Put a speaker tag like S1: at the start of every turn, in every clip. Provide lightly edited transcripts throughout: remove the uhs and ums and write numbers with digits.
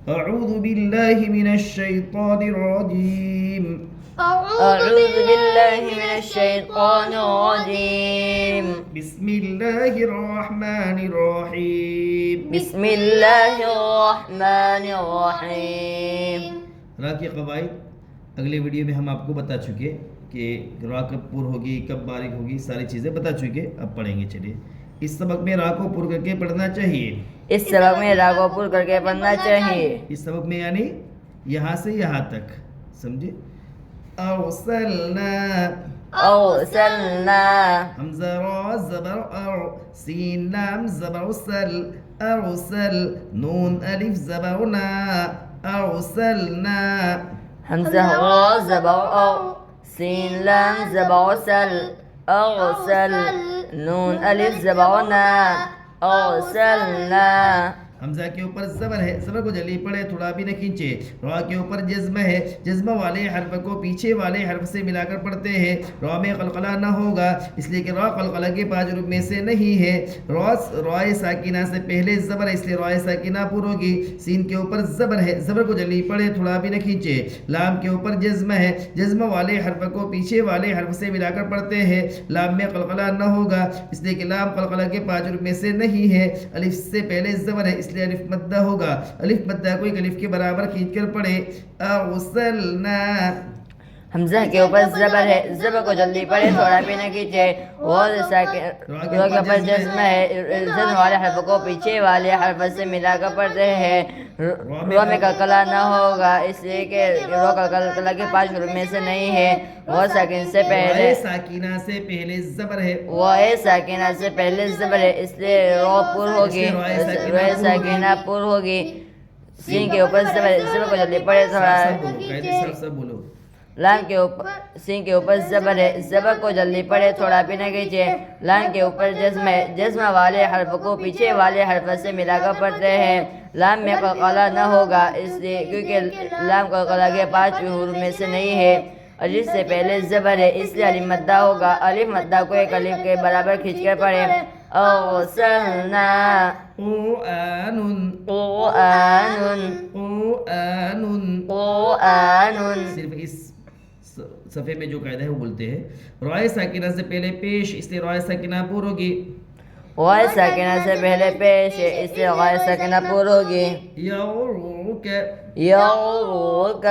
S1: أعوذ بالله من الشيطان الرجيم.
S2: أعوذ بالله من الشيطان الرجيم.
S1: بسم الله الرحمن الرحيم.
S2: بسم الله الرحمن الرحيم.
S1: را کے قواعد اگلے ویڈیو میں ہم آپ کو بتا چکے کہ را کب پر ہوگی، کب باریک ہوگی، ساری چیزیں بتا چکے. اب پڑھیں گے. چلیے، اس سبق میں را کو پر کر کے پڑھنا چاہیے.
S2: اس سبق میں را کو پر کر کے پڑھنا چاہیے.
S1: اس سبق میں یعنی یہاں سے یہاں تک، سمجھے. أرسلنا
S2: أرسلنا
S1: حمزة را زبر أر، سين لام زبر سل، أرسل نون ألف زبر نا، أرسلنا.
S2: حمزة را زبر أر، سين لام زبر سل، أرسل نون ألف زبر نا، أرسلنا.
S1: حمزہ کے اوپر زبر ہے، زبر کو جلدی پڑھے، تھوڑا بھی نہ کھینچے. را کے اوپر جزم ہے، جزم والے حرف کو پیچھے والے حرف سے ملا کر پڑھتے ہیں. را میں قلقلہ نہ ہوگا، اس لیے کہ را قلقلہ کے 5 حروف میں سے نہیں ہے. را ساکنہ سے پہلے زبر ہے، اس لیے را ساکنہ پر ہوگی. سین کے اوپر زبر ہے، زبر کو جلدی پڑھے، تھوڑا بھی نہ کھینچے. لام کے اوپر جزم ہے، جزم والے حرف کو پیچھے والے حرف سے ملا کر پڑھتے ہیں. لام میں قلقلہ نہ ہوگا، اس لیے کہ لام قلقلہ کے 5 حروف میں سے نہیں ہے. الف سے پہلے زبر ہے، اس لیے الف مدہ ہوگا. الف مدہ کو ایک الف کے برابر کھینچ کر پڑھے. ارسلنا.
S2: حمزہ کے اوپر زبر ہے، زبر کو جلدی پڑھے، تھوڑا بھی نہ کھینچے. را کے اوپر جزم ہے، جزم والے حرف کو پیچھے والے حرف سے ملا کر پڑھتے ہیں. را میں قلقلہ نہ ہوگا، اس لیے کہ را قلقلہ کے 5 حروف میں سے نہیں ہے. را ساکن سے پہلے
S1: ساکینہ سے پہلے زبر ہے،
S2: را ساکنہ سے پہلے زبر ہے، اس لیے را پر ہوگی، را ساکنہ پر ہوگی. سین کے اوپر زبر ہے، زبر کو جلدی پڑھے، تھوڑا.
S1: سب بولو.
S2: لام کے اوپر سین کے اوپر زبر ہے، زبر کو جلدی پڑھے، تھوڑا بھی نہ کھینچے. لام کے اوپر جزم ہے، جزم والے حرف کو پیچھے والے حرف سے ملا کر پڑھتے ہیں. لام میں قلقلہ نہ ہوگا، اس لیے کیونکہ لام قلقلہ کے 5 حروف میں سے نہیں ہے. الف سے پہلے زبر ہے، اس لیے الف مدہ ہوگا. الف مدہ کو ایک الف کے برابر کھینچ کر پڑھے. أرسلنا
S1: قرآن
S2: قرآن
S1: قرآن.
S2: قرآن.
S1: صرف اس صفحے میں جو قاعدہ ہے وہ بولتے ہیں. رائے ساکنہ سے پہلے پیش، اس لیے رائے ساکنہ پر ہوگی.
S2: را ساکنہ سے پہلے پیش ہے، اس لیے را ساکنہ پر ہوگی.
S1: یعروک.
S2: یعروک.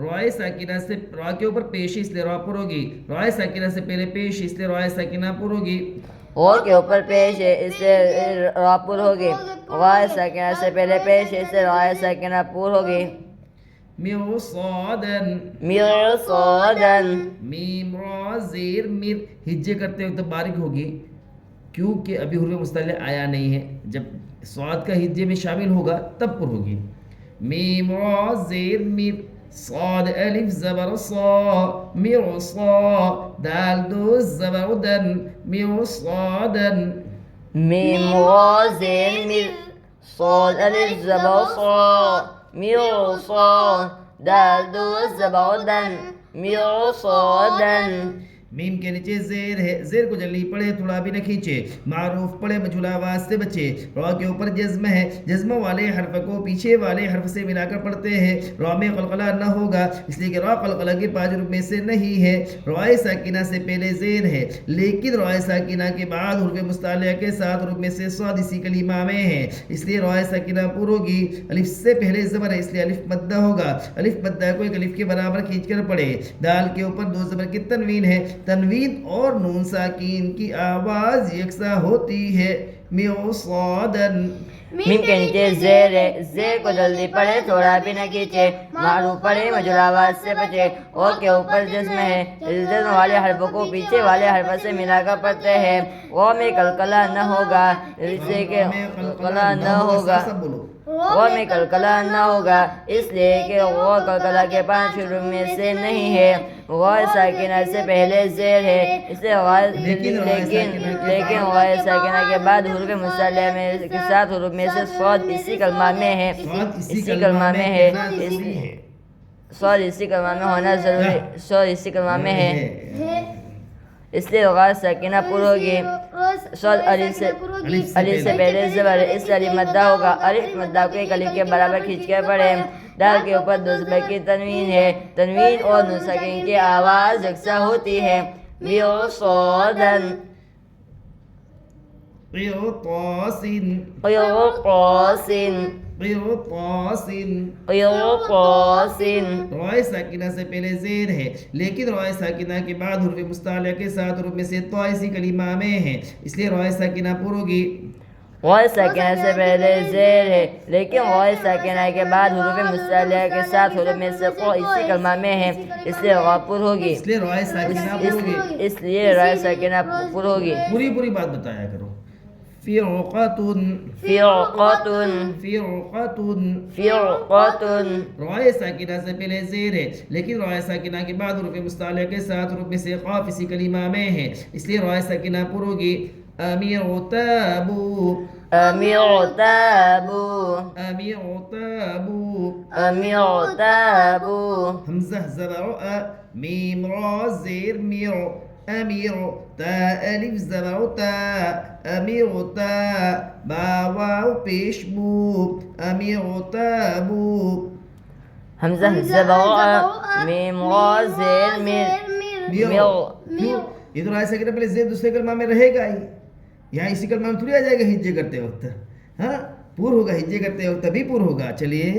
S1: رائے ساکنہ سے را کے اوپر پیش ہے، اس لیے را پر ہوگی. رائے ساکنہ سے پہلے پیش، اس لیے رائے ساکنہ پر ہوگی.
S2: را کے اوپر پیش ہے، اس سے را پر ہوگی. را ساکنہ سے پہلے پیش ہے، اس سے را ساکنہ پر ہوگی.
S1: مرصادا.
S2: مرصادا.
S1: میم را زیر میر. ہجے کرتے وقت باریک ہوگی، کیونکہ ابھی حروف مستعلیہ آیا نہیں ہے. جب صاد کا ہجے میں شامل ہوگا تب پر ہوگی. میم را زیر میر. صاد الف زبر صا، مرصا. دال دو زبر دن، مرصادا.
S2: میم را زیر میر. صاد الف زبر صا، مرصا. دال دو زبر دن، مرصادا.
S1: میم کے نیچے زیر ہے، زیر کو جلدی پڑھے، تھوڑا بھی نہ کھینچے. معروف پڑھے، مجھول آواز سے بچے. را کے اوپر جزم ہے، جزم والے حرف کو پیچھے والے حرف سے ملا کر پڑھتے ہیں. را میں قلقلہ نہ ہوگا، اس لیے کہ را قلقلہ کے 5 حروف میں سے نہیں ہے. را ساکنہ سے پہلے زیر ہے، لیکن را ساکنہ کے بعد حروف مستعلیہ کے 7 حروف میں سے صاد اسی کلمہ میں ہے، اس لیے را ساکنہ پر ہوگی. الف سے پہلے زبر ہے، اس لیے الف مدہ ہوگا. الف مدہ کو ایک الف کے برابر کھینچ کر پڑھے. دال کے اوپر 2 زبر کی تنوین ہے. تنوین اور نون ساکین کی آواز یکساں ہوتی ہے. مرصادا.
S2: میم کے نیچے زیر ہے، زیر کو جلدی پڑھے، تھوڑا بھی نہ کھینچے. معروف پڑھے، مجھول آواز سے بچے. اور کے اوپر جزم ہے، جزم والے حرف کو پیچھے والے حرف سے ملا کر پڑھتے ہیں. را میں قلقلہ نہ ہوگا، اس لیے کہ قلقلہ نہ ہوگا.
S1: سب بولو.
S2: را میں قلقلہ نہ ہوگا، اس لیے کہ را قلقلہ کے 5 حروف میں سے نہیں ہے. را ساکنہ سے پہلے زیر ہے، اس لیے لیکن را ساکنہ کے بعد حروف مستعلیہ میں کے 7 حروف میں سے صاد اسی کلمہ میں ہے. اسی کلمہ میں ہے، صاد اسی کلمہ میں ہونا ضروری، صاد اسی کلمہ میں ہے. اس لیے غار ساکنہ پر ہوگی صاد الف سے پہلے زبر ہے اس لیے الف مدہ ہوگا الف مدہ کو ایک الف کے برابر کھینچ کر پڑھیں دال کے اوپر دو زبر کی تنوین ہے تنوین اور نون ساکن کی آواز یکساں ہوتی ہے مرصادن
S1: قرطاس
S2: قرطاس
S1: قرطاس
S2: قرطاس
S1: رائے ساکنہ سے پہلے زیر ہے لیکن رائے ساکنہ کے بعد حروف مستعلیہ کے ساتھ حروف میں سے تو اسی کلمہ میں ہے اس لیے رائے ساکنہ پر ہوگی
S2: غار ساکنہ سے پہلے زیر ہے لیکن غار ساکنہ کے بعد حروف مستعلیہ کے ساتھ حروف میں سے قو اسی کلمہ میں ہے اس لیے غار پر ہوگی
S1: اس لیے رائے ساکنہ پر ہوگی
S2: اس لیے رائے ساکنہ پر ہوگی
S1: پوری بات بتایا کرو فرقۃ
S2: فرقۃ فرقۃ
S1: رائے ساکنہ سے پہلے زیر ہے لیکن رائے ساکنہ کے بعد حروف مستعلیہ کے ساتھ حروف میں سے قاف اسی کلمہ میں ہے اس لیے رائے ساکنہ پر ہوگی امیرتابو
S2: امیرتابو
S1: امیرتابو
S2: امیرتابو
S1: حمزہ زبر میم را زیر میر امیر تا الف زبر تا امیر تا با واو پیش بو امیر تابو
S2: حمزہ زبر میم را زیر میر
S1: یہ تو رائے ساکنہ پہلے زیر دوسرے کلمہ میں رہے گا ہی یہاں اسی کلمہ میں تھوڑی آ جائے گا ہجے کرتے وقت ہاں پور ہوگا ہجے کرتے وقت تبھی پور ہوگا چلیے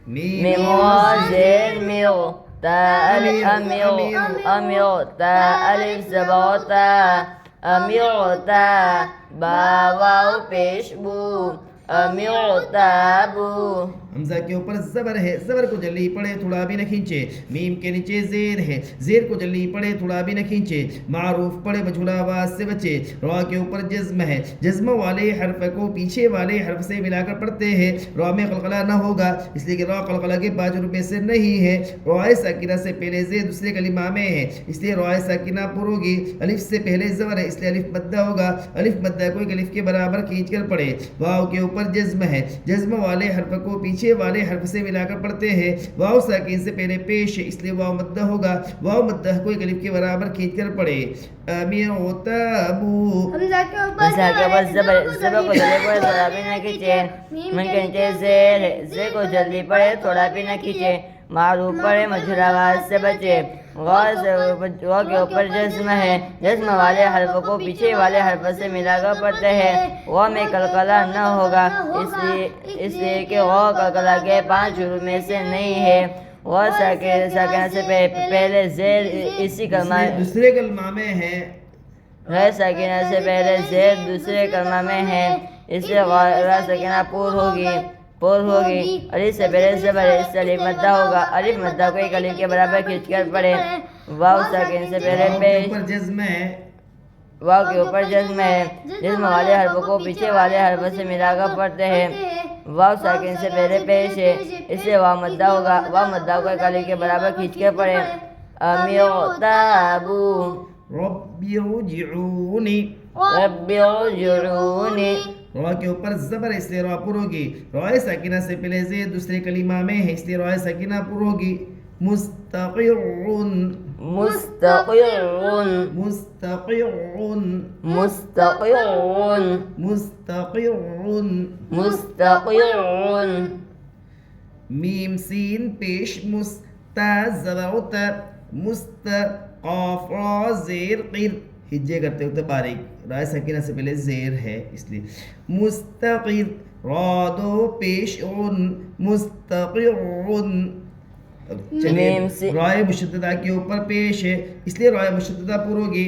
S2: میم را زیر میر تا الف امیر تا الف زبر تا امیر تا با واو پیش بو امیر تابو
S1: حمزہ کے اوپر زبر ہے زبر کو جلدی پڑھے تھوڑا بھی نہ کھینچے میم کے نیچے زیر ہے زیر کو جلدی پڑھے تھوڑا بھی نہ کھینچے معروف پڑھے مجھولا آواز سے بچے را کے اوپر جزم ہے جزم والے حرف کو پیچھے والے حرف سے ملا کر پڑھتے ہیں را میں قلقلہ نہ ہوگا اس لیے کہ را قلقلہ کے 5 حروف میں سے نہیں ہے رائے ساکنہ سے پہلے زیر دوسرے کلمہ میں ہے اس لیے رائے ساکنہ پر ہوگی الف سے پہلے زبر ہے اس لیے الف مدہ ہوگا الف مدہ کو ایک الف کے برابر کھینچ کر پڑھے واو کے اوپر جزم ہے جزم والے حرف کو پیچھے والے حرف سے ملا کر پڑھتے ہیں واو ساکن سے پہلے پیش ہے اس لیے واو مدہ ہوگا واو مدہ کو ایک الف کے برابر کھینچ کر پڑھے امیرتابو
S2: حمزہ کے اوپر زبر کو جلدی پڑھے تھوڑا بھی نہ کھینچے من کے نیچے زیر ہے زیر کو جلدی پڑھے تھوڑا بھی نہ کھینچے معروف پڑھے مجھول آواز سے بچے غور کے اوپر جزم ہے جزم والے حرف کو پیچھے والے حرف سے ملا کر پڑھتے ہیں غور میں قلقلہ نہ ہوگا اس لیے کہ غور قلقلہ کے 5 حروف میں سے نہیں ہے غور ساکنہ سے پہلے زیر اسی کلمہ
S1: دوسرے کلمہ میں ہے
S2: غیر ساکنہ سے پہلے زیر دوسرے کلمہ میں ہے اس لیے غیر ساکنہ پر ہوگی الف سے پہلے زبر ہے اس سے الف مدہ ہوگا الف مدہ کو ایک الف کے برابر کھینچ کر پڑھے واو ساکن سے پہلے پیش واو کے اوپر جزم ہے جزم والے حرف کو پیچھے والے حرف سے ملا کر پڑھتے ہیں واو ساکن سے پہلے پیش ہے اس سے واو مدہ ہوگا واو مدہ کو ایک الف کے برابر کھینچ کر پڑھے امیرتابو
S1: رب ارجعونی
S2: رب ارجعونی
S1: را کے اوپر زبر اس لیے را پر ہوگی رائے ساکنہ سے پہلے زیر دوسرے کلمہ میں ہے اس لیے رائے ساکنہ پر ہوگی مستقر
S2: مستقر
S1: مستقر
S2: مستقر
S1: مستقر
S2: مستقر
S1: میم سین پیش مستا زبر مست قاف را زیر قر ہجے کرتے ہوتے باریک رائے ساکنہ سے پہلے زیر ہے اس لیے مستقر را دو پیش مستقر رائے مشددہ کے اوپر پیش ہے اس لیے رائے مشددہ پر ہوگی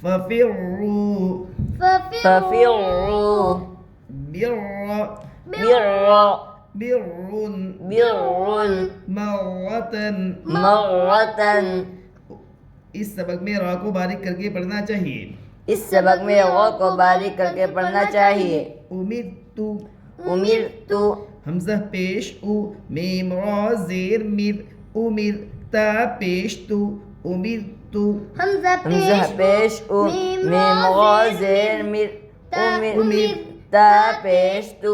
S1: ففروا
S2: ففروا
S1: بر
S2: بر
S1: بر
S2: بر
S1: مرة
S2: مرة
S1: اس سبق میں را کو باریک کر کے پڑھنا چاہیے
S2: اس سبق میں غور کو باریک کر کے پڑھنا چاہیے
S1: امیرتو
S2: امیرتو
S1: حمزہ پیش او میم را زیر میر امیر تا پیش تو امیرتو
S2: حمزہ پیش او میم را زیر میر امیر تا پیش تو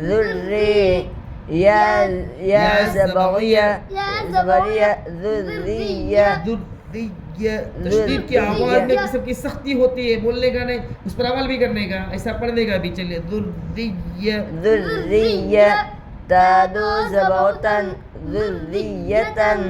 S2: ذري يا زبغية زبریہ ذریہ
S1: ذریہ تشدید کی آواز میں قسم کی سختی ہوتی ہے بولنے کا نہیں اس پر عمل بھی کرنے کا ایسا پڑھنے کا بھی چلیے ذریہ
S2: ذریہ تادو زبوتن ذریتن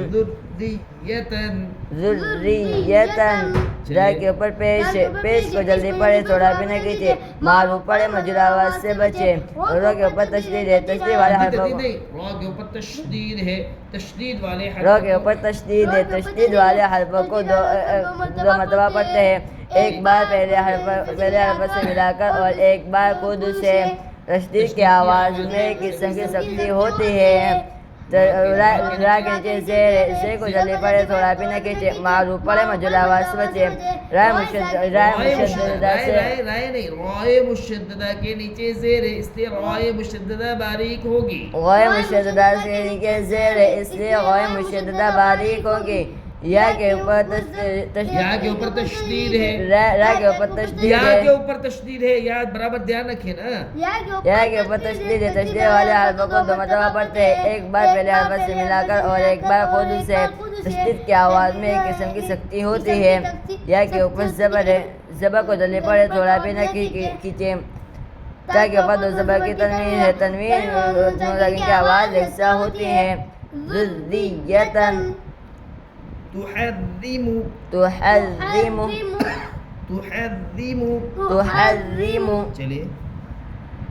S1: ذریتن
S2: ذریتن را کے اوپر پیش کو جلدی پڑھے تھوڑا بھی نہ کیجیے معروف پڑھے مجھول آواز سے بچے رو کے اوپر تشدید ہے تشدید والے حرفوں کو
S1: رو کے اوپر تشدید ہے تشدید والے
S2: رو کے اوپر تشدید ہے تشدید والے حرفوں کو دو مرتبہ پڑھتے ہیں ایک بار پہلے حرف سے ملا کر اور ایک بار خود سے تشدید کی آواز میں قسم کی سختی ہوتی ہے را کے نیچے زیر کو جلدی پڑھے تھوڑا بھی نہ کھینچے معروف پڑھے مجھول آواز سے بچے رائے مشددہ سے
S1: رائے نہیں رائے مشددہ کے نیچے زیر ہے اس لیے رائے مشددہ باریک ہوگی
S2: غائے مشددہ سے نیچے زیر ہے اس لیے غائے مشددہ باریک ہوگی یا کے اوپر
S1: تشدید ہے
S2: را کے اوپر تشدید
S1: یا
S2: ہے
S1: کے اوپر تشدید ہے یا برابر دھیان رکھیں نا
S2: یا کے اوپر تشدید ہے تشدید والے حرفوں کو دو مرتبہ پڑھتے ہیں ایک بار پہلے حرف سے ملا کر اور ایک بار خود سے تشدید کی آواز میں ایک قسم کی سختی ہوتی ہے یا کے اوپر زبر ہے زبر کو جلدی پڑھے تھوڑا بھی نہ کھینچے تا کے اوپر دو زبر کی تنوین ہے تنوین کی آواز یکساں ہوتی ہے ذریتن
S1: تحرم
S2: تحرم
S1: تحرم
S2: تحرم
S1: چلیے